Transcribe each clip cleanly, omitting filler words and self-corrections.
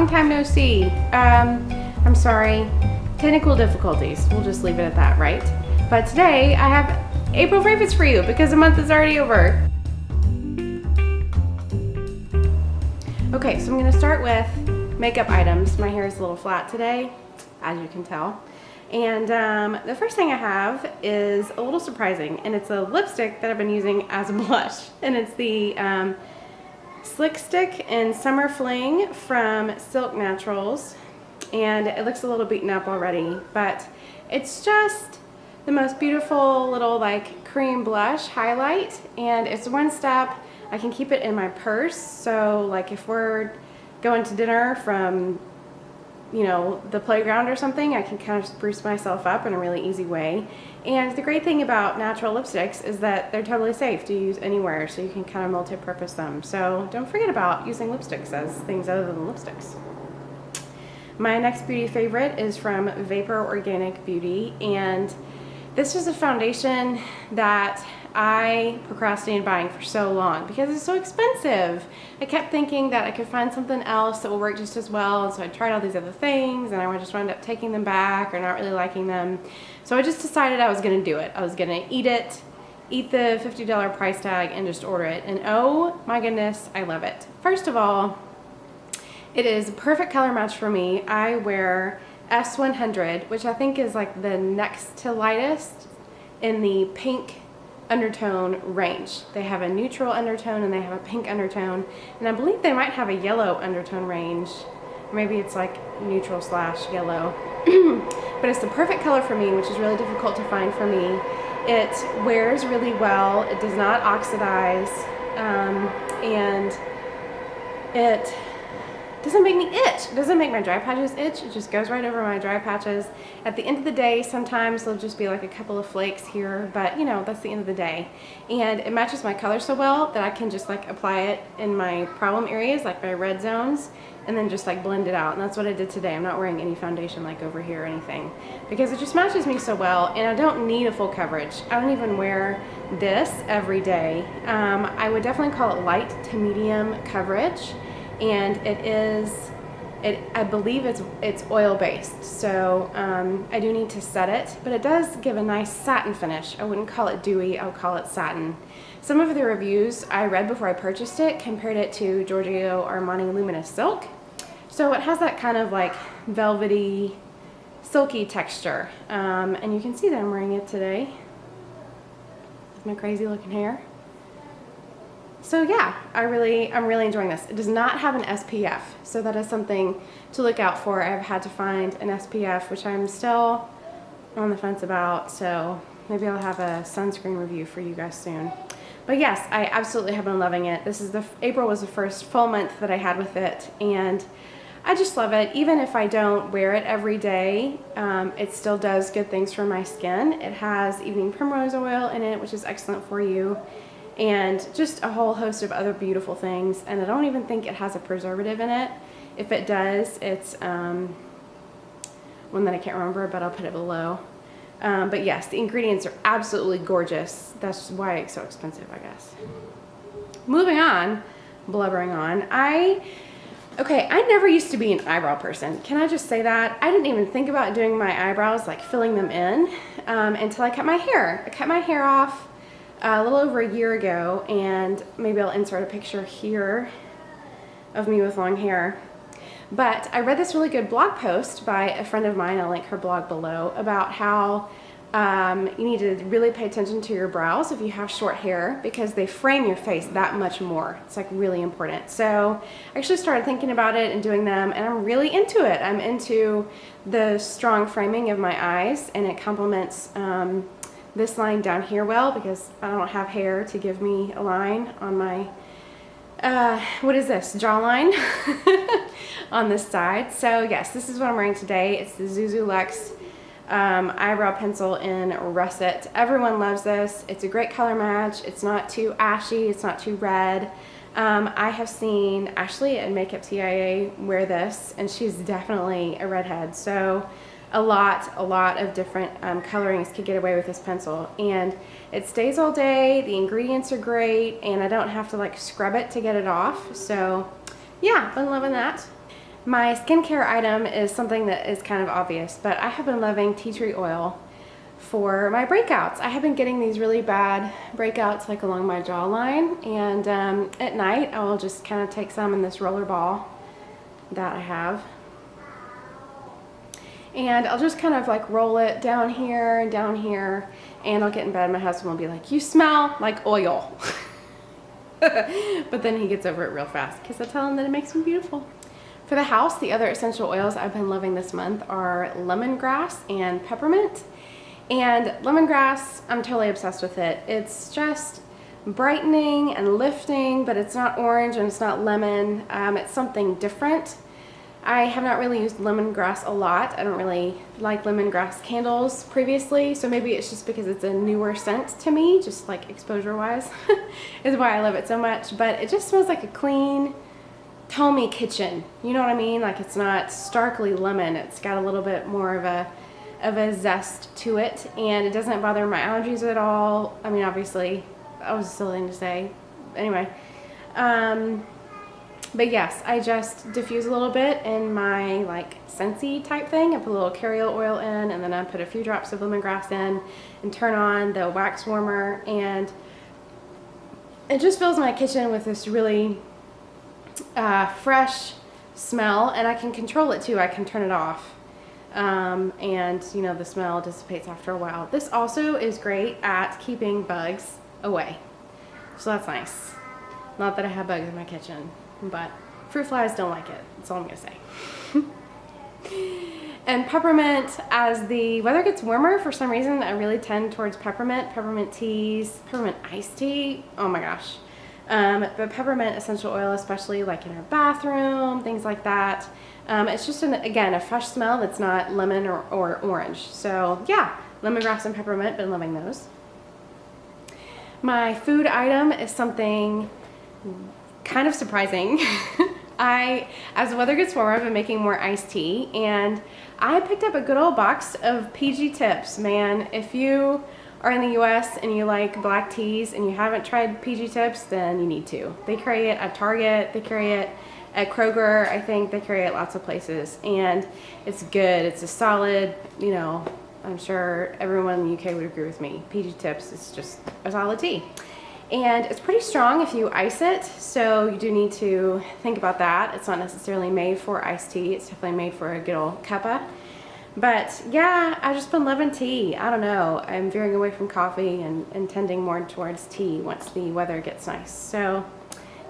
long time no see. I'm sorry, technical difficulties. We'll just leave it at that, right? But today I have April favorites for you because the month is already over. Okay, so I'm gonna start with makeup items. My hair is a little flat today, as you can tell. And the first thing I have is a little surprising, and it's a lipstick that I've been using as a blush. And it's the Slick Stick in Summer Fling from Silk Naturals. And it looks a little beaten up already, but it's just the most beautiful little like cream blush highlight. And it's one step. I can keep it in my purse, so like if we're going to dinner from, you know, the playground or something, I can kind of spruce myself up in a really easy way. And the great thing about natural lipsticks is that they're totally safe to use anywhere, so you can kind of multi-purpose them. So don't forget about using lipsticks as things other than lipsticks. My next beauty favorite is from Vapour Organic Beauty, and this was a foundation that I procrastinated buying for so long because it's so expensive. I kept thinking that I could find something else that will work just as well, and so I tried all these other things and I just wound up taking them back or not really liking them. So I just decided I was gonna do it. I was gonna eat the $50 price tag and just order it. And oh my goodness, I love it. First of all, it is a perfect color match for me. I wear S100, which I think is like the next to lightest in the pink undertone range. They have a neutral undertone and they have a pink undertone, and I believe they might have a yellow undertone range. Maybe it's like neutral / yellow. But it's the perfect color for me, which is really difficult to find for me. It wears really well, it does not oxidize, and it doesn't make me itch. It doesn't make my dry patches itch. It just goes right over my dry patches. At the end of the day, sometimes there'll just be like a couple of flakes here, but you know, that's the end of the day. And it matches my color so well that I can just like apply it in my problem areas, like my red zones, and then just like blend it out. And that's what I did today. I'm not wearing any foundation like over here or anything because it just matches me so well, and I don't need a full coverage. I don't even wear this every day. I would definitely call it light to medium coverage. And I believe it's oil based, so I do need to set it, but it does give a nice satin finish. I wouldn't call it dewy, I would call it satin. Some of the reviews I read before I purchased it compared it to Giorgio Armani Luminous Silk. So it has that kind of like velvety, silky texture. And you can see that I'm wearing it today with my crazy looking hair. So yeah, I'm really enjoying this. It does not have an SPF, so that is something to look out for. I've had to find an SPF, which I'm still on the fence about, so maybe I'll have a sunscreen review for you guys soon. But yes, I absolutely have been loving it. April was the first full month that I had with it, and I just love it. Even if I don't wear it every day, it still does good things for my skin. It has evening primrose oil in it, which is excellent for you, and just a whole host of other beautiful things. And I don't even think it has a preservative in it. If it does, it's one that I can't remember, but I'll put it below. But yes, the ingredients are absolutely gorgeous. That's why it's so expensive, I guess. Moving on, blubbering on. I never used to be an eyebrow person. Can I just say that? I didn't even think about doing my eyebrows, like filling them in, until I cut my hair. I cut my hair off a little over a year ago, and maybe I'll insert a picture here of me with long hair. But I read this really good blog post by a friend of mine, I'll link her blog below, about how you need to really pay attention to your brows if you have short hair because they frame your face that much more. It's like really important. So I actually started thinking about it and doing them, and I'm really into it. I'm into the strong framing of my eyes, and it complements this line down here well because I don't have hair to give me a line on my what is this, jawline on this side. So yes, this is what I'm wearing today. It's the ZuZu Luxe eyebrow pencil in Russet. Everyone loves this. It's a great color match. It's not too ashy, it's not too red. I have seen Ashley at Makeup TIA wear this, and she's definitely a redhead, so a lot of different colorings could get away with this pencil, and it stays all day. The ingredients are great, and I don't have to like scrub it to get it off. So yeah, I'm loving that. My skincare item is something that is kind of obvious, but I have been loving tea tree oil for my breakouts. I have been getting these really bad breakouts like along my jawline, and at night I will just kind of take some in this roller ball that I have, and I'll just kind of like roll it down here and down here, and I'll get in bed. My husband will be like, "You smell like oil." But then he gets over it real fast because I tell him that it makes me beautiful. For the house, the other essential oils I've been loving this month are lemongrass and peppermint. And lemongrass, I'm totally obsessed with it. It's just brightening and lifting, but it's not orange and it's not lemon. It's something different. I have not really used lemongrass a lot. I don't really like lemongrass candles previously, so maybe it's just because it's a newer scent to me, just like exposure wise, is why I love it so much. But it just smells like a clean, homey kitchen. You know what I mean? Like, it's not starkly lemon. It's got a little bit more of a zest to it, and it doesn't bother my allergies at all. I mean, obviously, that was a silly thing to say. Anyway, but yes, I just diffuse a little bit in my like Scentsy type thing. I put a little carrier oil in, and then I put a few drops of lemongrass in and turn on the wax warmer, and it just fills my kitchen with this really fresh smell, and I can control it too. I can turn it off, and you know, the smell dissipates after a while. This also is great at keeping bugs away, so that's nice. Not that I have bugs in my kitchen, but fruit flies don't like it. That's all I'm gonna say. And peppermint, as the weather gets warmer, for some reason I really tend towards peppermint teas, peppermint iced tea. Oh my gosh. But peppermint essential oil, especially like in our bathroom, things like that. It's just, again, a fresh smell that's not lemon or orange. So yeah, lemongrass and peppermint, been loving those. My food item is something kind of surprising. As the weather gets warmer, I've been making more iced tea, and I picked up a good old box of PG Tips. Man, if you are in the US and you like black teas and you haven't tried PG Tips, then you need to. They carry it at Target, they carry it at Kroger, I think they carry it lots of places, and it's good. It's a solid, you know, I'm sure everyone in the UK would agree with me. PG Tips is just a solid tea. And it's pretty strong if you ice it, so you do need to think about that. It's not necessarily made for iced tea. It's definitely made for a good old cuppa. But yeah, I've just been loving tea. I don't know. I'm veering away from coffee and tending more towards tea once the weather gets nice. So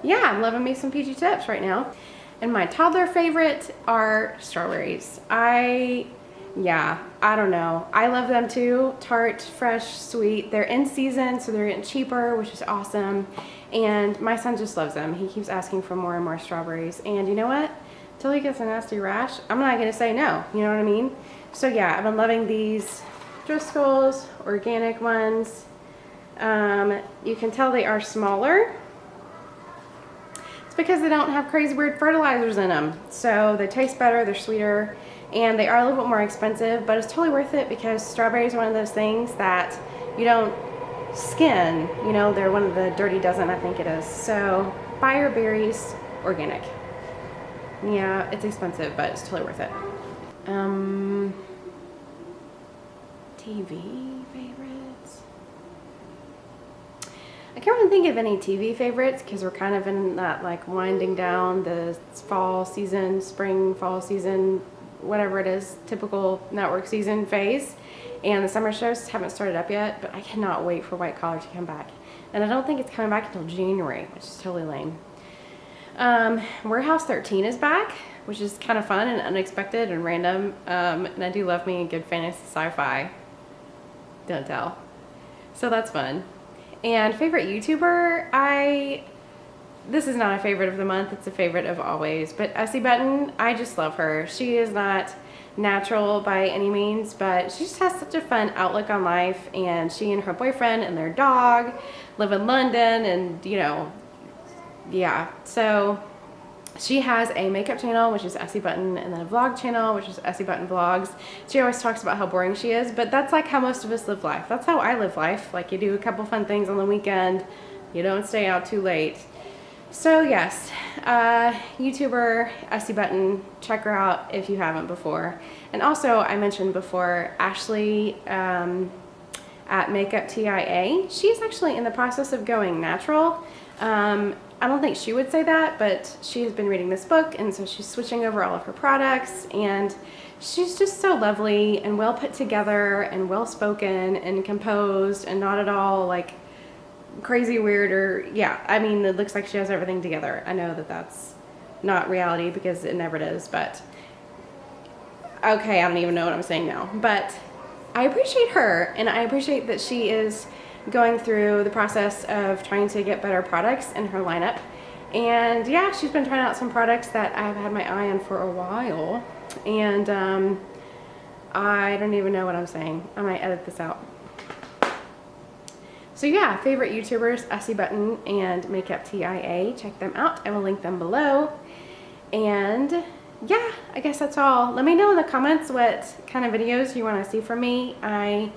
yeah, I'm loving me some PG Tips right now. And my toddler favorite are strawberries. I don't know. I love them too. Tart, fresh, sweet. They're in season, so they're getting cheaper, which is awesome. And my son just loves them. He keeps asking for more and more strawberries. And you know what? Until he gets a nasty rash, I'm not going to say no. You know what I mean? So yeah, I've been loving these Driscoll's organic ones. You can tell they are smaller. It's because they don't have crazy weird fertilizers in them. So they taste better, they're sweeter, and they are a little bit more expensive, but it's totally worth it because strawberries are one of those things that you don't skin. You know, they're one of the dirty dozen, I think it is. So buy your berries organic. Yeah, it's expensive, but it's totally worth it. TV favorites? I can't really think of any TV favorites because we're kind of in that like winding down the fall season, spring, fall season, whatever it is, typical network season phase. And the summer shows haven't started up yet, but I cannot wait for White Collar to come back. And I don't think it's coming back until January, which is totally lame. Warehouse 13 is back, which is kind of fun and unexpected and random. And I do love me a good fantasy sci-fi. Don't tell. So that's fun. And favorite YouTuber, this is not a favorite of the month, it's a favorite of always, but Essie Button, I just love her. She is not natural by any means, but she just has such a fun outlook on life, and she and her boyfriend and their dog live in London, and you know, yeah. So she has a makeup channel, which is Essie Button, and then a vlog channel, which is Essie Button Vlogs. She always talks about how boring she is, but that's like how most of us live life. That's how I live life. Like, you do a couple fun things on the weekend, you don't stay out too late. So yes, YouTuber Essie Button, check her out if you haven't before. And also, I mentioned before, Ashley at Makeup TIA. She's actually in the process of going natural. I don't think she would say that, but she has been reading this book, and so she's switching over all of her products, and she's just so lovely and well put together and well spoken and composed and not at all like crazy weird or, yeah, I mean, it looks like she has everything together. I know that that's not reality because it never does, but okay, I don't even know what I'm saying now. But I appreciate her, and I appreciate that she is going through the process of trying to get better products in her lineup. And yeah, she's been trying out some products that I've had my eye on for a while, and I don't even know what I'm saying. I might edit this out. So yeah, favorite YouTubers, Essie Button and Makeup TIA. Check them out. I will link them below. And yeah, I guess that's all. Let me know in the comments what kind of videos you want to see from me. I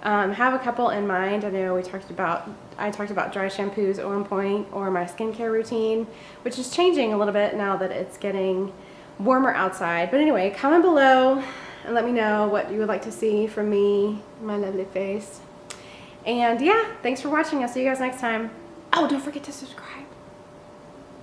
have a couple in mind. I know I talked about dry shampoos at one point, or my skincare routine, which is changing a little bit now that it's getting warmer outside. But anyway, comment below and let me know what you would like to see from me, my lovely face. And yeah, thanks for watching. I'll see you guys next time. Oh, don't forget to subscribe.